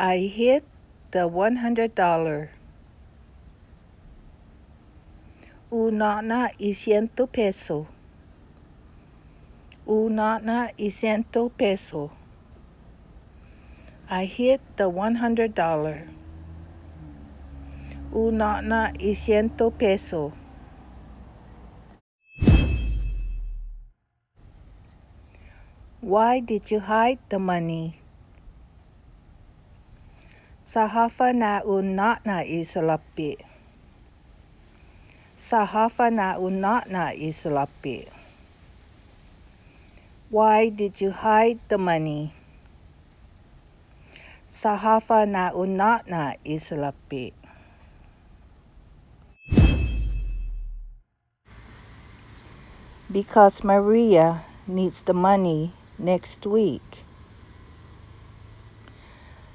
I hit the $100. y 100 pesos. y 100 pesos. I hit the $100. y 100 pesos. Why did you hide the money? Sahafa na isalapi. Sahafa na isalapi. Why did you hide the money? Sahafa na isalapi. Because Maria needs the money next week.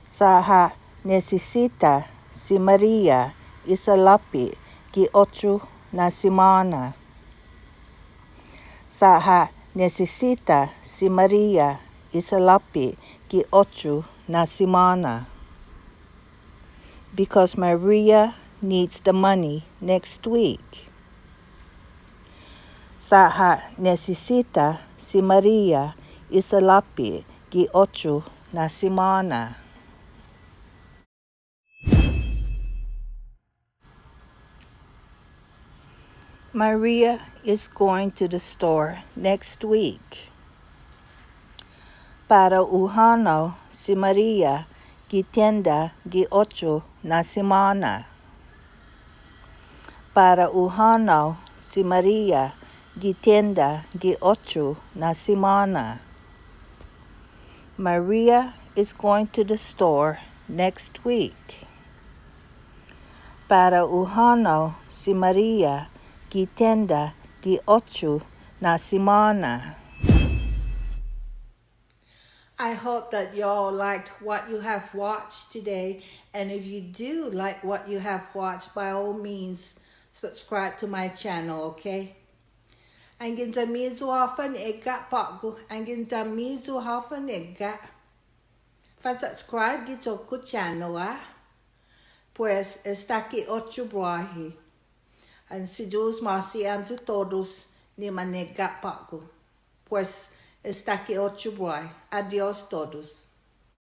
Saha necesita si Maria isalapi ki 8 na semana. Saha necesita si Maria isalapi ki 8 na semana. Because Maria needs the money next week. Saha necesita si Maria isalapi ki 8 na semana. Maria is going to the store next week. Para uhano si Maria ki tienda ki 8 na semana. Para uhano si Maria ki tienda ki 8 na semana. Maria is going to the store next week. Para uhano si Maria ki tienda ki 8 na semana. I hope that y'all liked what you have watched today. And if you do like what you have watched, by all means, subscribe to my channel, okay? Angin sa mizu hafan ega pagu. Angin sa mizu hafan ega. Fa subscribe gito ku channel, pues está aquí 8 brahi. And si Dios masiam tu todos ni manega pagu. Pues está aquí 8 brahi. Adiós todos.